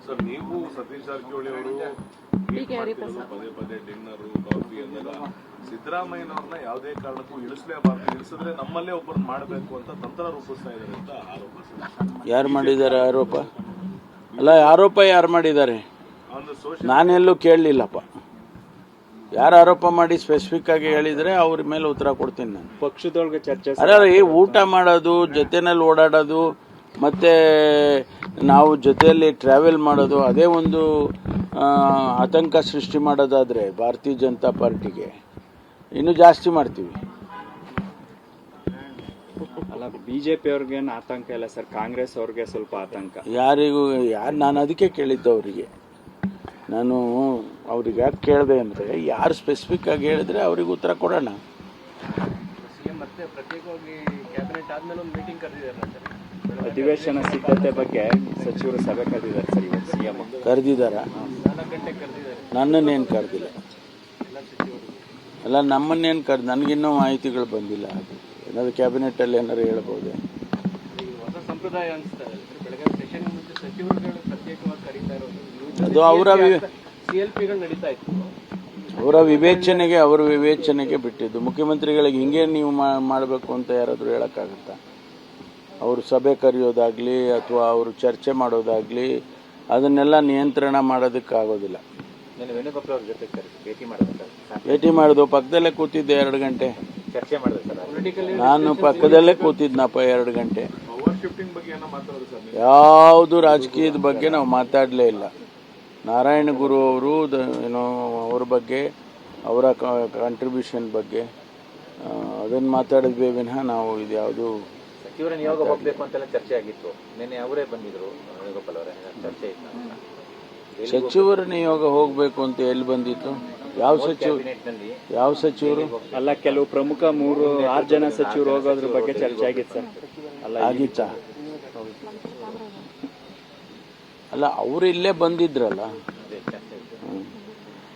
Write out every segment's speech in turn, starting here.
Sir, ನೀವು ಸತೀಶ್ ಜಾರಕಿಹೊಳಿ ಅವರು ಪದೇ ಪದೇ ಡಿನ್ನರು ಕಾಫಿ ಅಂದಾಗ ಸಿದ್ದರಾಮಯ್ಯನವ್ರನ್ನ ಯಾವುದೇ ಕಾರಣಕ್ಕೂ ಇಳಿಸಲೇಬಾರ್ದು, ಇಳಿಸಿದ್ರೆ ನಮ್ಮಲ್ಲೇ ಒಬ್ಬರನ್ನ ಮಾಡಬೇಕು ಅಂತ ತಂತ್ರ ರೂಪಿಸ್ತಾ ಇದ್ದಾರೆ ಅಂತ ಆರೋಪ. ಯಾರು ಮಾಡಿದ್ದಾರೆ ಆರೋಪ? ಅಲ್ಲ, ಆರೋಪ ಯಾರು ಮಾಡಿದ್ದಾರೆ? ನಾನೆಲ್ಲೂ ಕೇಳಲಿಲ್ಲಪ್ಪ. ಯಾರು ಆರೋಪ ಮಾಡಿ ಸ್ಪೆಸಿಫಿಕ್ ಆಗಿ ಹೇಳಿದ್ರೆ ಅವ್ರ ಮೇಲೆ ಉತ್ತರ ಕೊಡ್ತೀನಿ ನಾನು. ಪಕ್ಷದೊಳಗೆ ಚರ್ಚೆ ಅಲ್ಲ, ಊಟ ಮಾಡೋದು, ಜೊತೆನಲ್ಲಿ ಓಡಾಡೋದು, ಮತ್ತೆ ನಾವು ಜೊತೆಯಲ್ಲಿ ಟ್ರಾವೆಲ್ ಮಾಡೋದು, ಅದೇ ಒಂದು ಆತಂಕ ಸೃಷ್ಟಿ ಮಾಡೋದಾದ್ರೆ ಭಾರತೀಯ ಜನತಾ ಪಾರ್ಟಿಗೆ ಇನ್ನೂ ಜಾಸ್ತಿ ಮಾಡ್ತೀವಿ. ಅಲ್ಲ, ಬಿಜೆಪಿ ಅವ್ರಿಗೇನು ಆತಂಕ ಇಲ್ಲ ಸರ್, ಕಾಂಗ್ರೆಸ್ ಅವ್ರಿಗೆ ಸ್ವಲ್ಪ ಆತಂಕ. ನಾನು ಅದಕ್ಕೆ ಕೇಳಿದ್ದು ಅವರಿಗೆ. ನಾನು ಅವ್ರಿಗೆ ಯಾಕೆ ಕೇಳಿದೆ ಅಂದರೆ, ಯಾರು ಸ್ಪೆಸಿಫಿಕ್ ಆಗಿ ಹೇಳಿದ್ರೆ ಅವ್ರಿಗೆ ಉತ್ತರ ಕೊಡೋಣ. ಮತ್ತೆ ಪ್ರತ್ಯೇಕವಾಗಿ ಕ್ಯಾಬಿನೆಟ್ ಆದ್ಮೇಲೆ ಒಂದು ಮೀಟಿಂಗ್ ಕರೆದಿದ್ದಾರೆ. ಅಧಿವೇಶನ ಸಿದ್ಧತೆ ಬಗ್ಗೆ ಸಚಿವರು ಸಭೆ ಕರೆದಿದ್ದಾರೆ ಸರ್, ಇವತ್ತು ಸಿಎಂ ಕರೆದಿದ್ದಾರಾ? 4 ಗಂಟೆಗೆ ಕರೆದಿದ್ದಾರೆ. ನನ್ನನ್ನೇನು ಕರೆದಿಲ್ಲ. ಅಲ್ಲ, ನಮ್ಮನ್ನೇನು ನನಗಿನ್ನೂ ಮಾಹಿತಿಗಳು ಬಂದಿಲ್ಲ. ಏನಾದ್ರು ಕ್ಯಾಬಿನೆಟ್ಟಲ್ಲಿ ಏನಾದ್ರು ಹೇಳ್ಬೋದು. ಹೊಸ ಸಂಪ್ರದಾಯ ಅನಿಸ್ತಾರೆ ಬೆಳಗ್ಗೆ ಸೆಷನ್ ಮುಂಚೆ ಸಚಿವರುಗಳು ಪ್ರತ್ಯೇಕವಾಗಿ ಕರೀತಾ ಇರೋದು. ಅದು ಅವರ CLPಗಳು ನಡೀತಾ ಇತ್ತು. ಅವರ ವಿವೇಚನೆಗೆ ಬಿಟ್ಟಿದ್ದು. ಮುಖ್ಯಮಂತ್ರಿಗಳಿಗೆ ಹಿಂಗೆ ನೀವು ಮಾಡಬೇಕು ಅಂತ ಯಾರಾದರೂ ಹೇಳೋಕ್ಕಾಗುತ್ತಾ? ಅವರು ಸಭೆ ಕರೆಯೋದಾಗ್ಲಿ ಅಥವಾ ಅವರು ಚರ್ಚೆ ಮಾಡೋದಾಗ್ಲಿ ಅದನ್ನೆಲ್ಲ ನಿಯಂತ್ರಣ ಮಾಡೋದಕ್ಕಾಗೋದಿಲ್ಲ. ವೇಣುಗೋಪಾಲ್ ಅವ್ರ ಜೊತೆ ಭೇಟಿ ಮಾಡೋದು, ಪಕ್ಕದಲ್ಲೇ ಕೂತಿದ್ದೆ 2 ಗಂಟೆ. ಚರ್ಚೆ ಮಾಡಿದ್ರೆ ನಾನು ಪಕ್ಕದಲ್ಲೇ ಕೂತಿದ್ನಪ್ಪ 2 ಗಂಟೆ. ಯಾವುದು ರಾಜಕೀಯದ ಬಗ್ಗೆ ನಾವು ಮಾತಾಡಲೇ ಇಲ್ಲ. ನಾರಾಯಣ ಗುರು ಅವರು ಅವ್ರ ಬಗ್ಗೆ, ಅವರ ಕಾಂಟ್ರಿಬ್ಯೂಷನ್ ಬಗ್ಗೆ ಅದನ್ನು ಮಾತಾಡಿದ್ವಿ ವಿನಃ ನಾವು ಇದ್ಯಾವುದು ಸಚಿವರ ನಿಯೋಗ ಹೋಗಬೇಕು ಅಂತೆಲ್ಲ ಚರ್ಚೆ ಆಗಿತ್ತು. ನಿನ್ನೆ ಅವರೇ ಬಂದಿದ್ರು, ವೇಣುಗೋಪಾಲ್ ಅವರೇ, ಚರ್ಚೆ ಇತ್ತು. ಸಚಿವರ ನಿಯೋಗ ಹೋಗಬೇಕು ಅಂತ ಎಲ್ಲಿ ಬಂದಿತ್ತು? ಯಾವ ಸಚಿವರು? ಅಲ್ಲ, ಕೆಲವು ಪ್ರಮುಖ 6 ಜನ ಸಚಿವರು ಹೋಗೋದ್ರ ಬಗ್ಗೆ ಚರ್ಚೆ ಆಗಿತ್ತು ಸರ್. ಅಲ್ಲ, ಆಗಿತ್ತಾ? ಅಲ್ಲ, ಅವರು ಇಲ್ಲೇ ಬಂದಿದ್ರಲ್ಲ,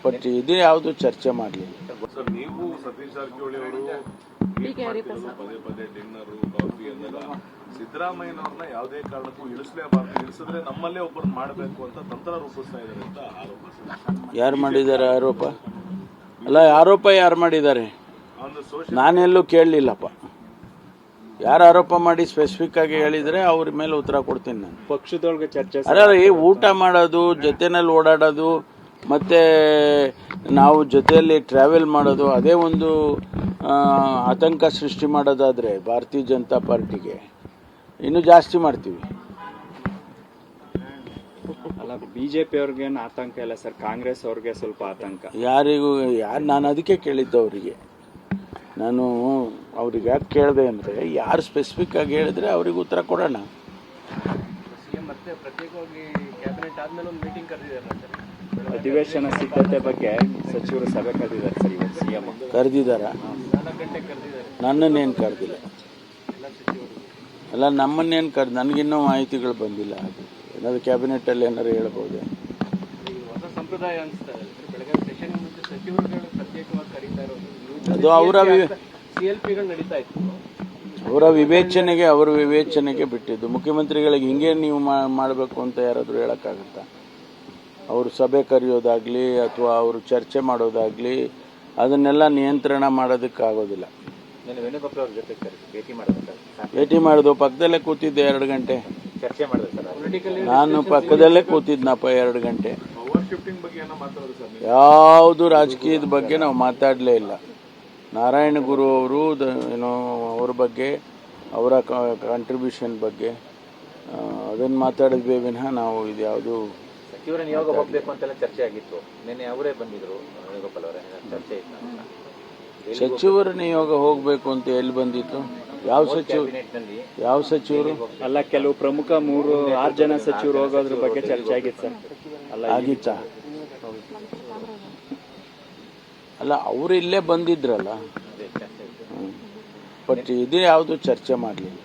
ಬಟ್ ಇದೇ ಯಾವುದು ಚರ್ಚೆ ಮಾಡಲಿಲ್ಲ. ಸರ್, ನೀವು ಸತೀಶ್ ಜಾರಕಿಹೊಳಿ ಅವರು ಪದೇ ಪದೇ ಡಿನ್ನರು ಕಾಫಿ ಅಂದಾಗ ಸಿದ್ದರಾಮಯ್ಯನವ್ರನ್ನ ಯಾವುದೇ ಕಾರಣಕ್ಕೂ ಇಳಿಸಲೇಬಾರ್ದು, ಇಳಿಸಿದ್ರೆ ನಮ್ಮಲ್ಲೇ ಒಬ್ಬರನ್ನ ಮಾಡಬೇಕು ಅಂತ ತಂತ್ರ ರೂಪಿಸ್ತಾ ಇದ್ದಾರೆ ಅಂತ ಆರೋಪ. ಯಾರು ಮಾಡಿದ್ದಾರೆ ಆರೋಪ? ಅಲ್ಲ, ಆರೋಪ ಯಾರು ಮಾಡಿದ್ದಾರೆ? ನಾನೆಲ್ಲೂ ಕೇಳಲಿಲ್ಲಪ್ಪ. ಯಾರು ಆರೋಪ ಮಾಡಿ ಸ್ಪೆಸಿಫಿಕ್ ಆಗಿ ಹೇಳಿದ್ರೆ ಅವ್ರ ಮೇಲೆ ಉತ್ತರ ಕೊಡ್ತೀನಿ ನಾನು. ಪಕ್ಷದೊಳಗೆ ಚರ್ಚೆ ಅಲ್ಲ, ಊಟ ಮಾಡೋದು, ಜೊತೆನಲ್ಲಿ ಓಡಾಡೋದು, ಮತ್ತೆ ನಾವು ಜೊತೆಯಲ್ಲಿ ಟ್ರಾವೆಲ್ ಮಾಡೋದು, ಅದೇ ಒಂದು ಆತಂಕ ಸೃಷ್ಟಿ ಮಾಡೋದಾದ್ರೆ ಭಾರತೀಯ ಜನತಾ ಪಾರ್ಟಿಗೆ ಇನ್ನೂ ಜಾಸ್ತಿ ಮಾಡ್ತೀವಿ. ಅಲ್ಲ, ಬಿಜೆಪಿ ಅವ್ರಿಗೇನು ಆತಂಕ ಇಲ್ಲ ಸರ್, ಕಾಂಗ್ರೆಸ್ ಅವ್ರಿಗೆ ಸ್ವಲ್ಪ ಆತಂಕ. ನಾನು ಅದಕ್ಕೆ ಕೇಳಿದ್ದು ಅವರಿಗೆ. ನಾನು ಅವ್ರಿಗೆ ಯಾಕೆ ಕೇಳಿದೆ ಅಂದರೆ, ಯಾರು ಸ್ಪೆಸಿಫಿಕ್ ಆಗಿ ಹೇಳಿದ್ರೆ ಅವ್ರಿಗೆ ಉತ್ತರ ಕೊಡೋಣ. ಮತ್ತೆ ಪ್ರತ್ಯೇಕವಾಗಿ ಕ್ಯಾಬಿನೆಟ್ ಆದ್ಮೇಲೆ ಒಂದು ಮೀಟಿಂಗ್ ಕರೆದಿದ್ದಾರೆ. ಅಧಿವೇಶನ ಸಿದ್ಧತೆ ಬಗ್ಗೆ ಸಚಿವರು ಸಭೆ ಕರೆದಿದ್ದಾರೆ ಸರ್, ಇವತ್ತು ಸಿಎಂ ಕರೆದಿದ್ದಾರಾ? 4 ಗಂಟೆಗೆ ಕರೆದಿದ್ದಾರೆ. ನನ್ನನ್ನೇನು ಕರೆದಿಲ್ಲ. ಅಲ್ಲ, ನಮ್ಮನ್ನೇನು ನನಗಿನ್ನೂ ಮಾಹಿತಿಗಳು ಬಂದಿಲ್ಲ. ಏನಾದ್ರು ಕ್ಯಾಬಿನೆಟ್ಟಲ್ಲಿ ಏನಾದ್ರು ಹೇಳ್ಬೋದು. ಹೊಸ ಸಂಪ್ರದಾಯ ಅನಿಸ್ತಾರೆ ಬೆಳಗ್ಗೆ ಸೆಷನ್ ಮುಂಚೆ ಸಚಿವರುಗಳು ಪ್ರತ್ಯೇಕವಾಗಿ ಕರೀತಾ ಇರೋದು. ಅದು ಅವರ CLPಗಳು ನಡೀತಾ ಇತ್ತು. ಅವರ ವಿವೇಚನೆಗೆ ಬಿಟ್ಟಿದ್ದು. ಮುಖ್ಯಮಂತ್ರಿಗಳಿಗೆ ಹಿಂಗೆ ನೀವು ಮಾಡಬೇಕು ಅಂತ ಯಾರಾದರೂ ಹೇಳೋಕ್ಕಾಗುತ್ತಾ? ಅವರು ಸಭೆ ಕರೆಯೋದಾಗ್ಲಿ ಅಥವಾ ಅವರು ಚರ್ಚೆ ಮಾಡೋದಾಗ್ಲಿ ಅದನ್ನೆಲ್ಲ ನಿಯಂತ್ರಣ ಮಾಡೋದಕ್ಕಾಗೋದಿಲ್ಲ. ವೇಣುಗೋಪಾಲ್ ಅವ್ರ ಜೊತೆ ಭೇಟಿ ಮಾಡೋದು, ಪಕ್ಕದಲ್ಲೇ ಕೂತಿದ್ದೆ 2 ಗಂಟೆ. ಚರ್ಚೆ ಮಾಡಿದ್ರೆ ನಾನು ಪಕ್ಕದಲ್ಲೇ ಕೂತಿದ್ನಪ್ಪ 2 ಗಂಟೆ. ಯಾವುದು ರಾಜಕೀಯದ ಬಗ್ಗೆ ನಾವು ಮಾತಾಡಲೇ ಇಲ್ಲ. ನಾರಾಯಣ ಗುರು ಅವರು ಅವ್ರ ಬಗ್ಗೆ, ಅವರ ಕಾಂಟ್ರಿಬ್ಯೂಷನ್ ಬಗ್ಗೆ ಅದನ್ನು ಮಾತಾಡಿದ್ವಿ ವಿನಃ ನಾವು ಇದ್ಯಾವುದು ಸಚಿವರ ನಿಯೋಗ ಹೋಗಬೇಕು ಅಂತೆಲ್ಲ ಚರ್ಚೆ ಆಗಿತ್ತು. ನಿನ್ನೆ ಅವರೇ ಬಂದಿದ್ರು, ವೇಣುಗೋಪಾಲ್ ಅವರೇ, ಚರ್ಚೆ ಇತ್ತು. ಸಚಿವರ ನಿಯೋಗ ಹೋಗಬೇಕು ಅಂತ ಎಲ್ಲಿ ಬಂದಿತ್ತು? ಯಾವ ಸಚಿವರು? ಅಲ್ಲ, ಕೆಲವು ಪ್ರಮುಖ 6 ಜನ ಸಚಿವರು ಹೋಗೋದ್ರ ಬಗ್ಗೆ ಚರ್ಚೆ ಆಗಿತ್ತು ಸರ್. ಅಲ್ಲ, ಆಗಿತ್ತಾ? ಅಲ್ಲ, ಅವರು ಇಲ್ಲೇ ಬಂದಿದ್ರಲ್ಲ, ಬಟ್ ಇದೇ ಯಾವುದು ಚರ್ಚೆ ಮಾಡಲಿಲ್ಲ.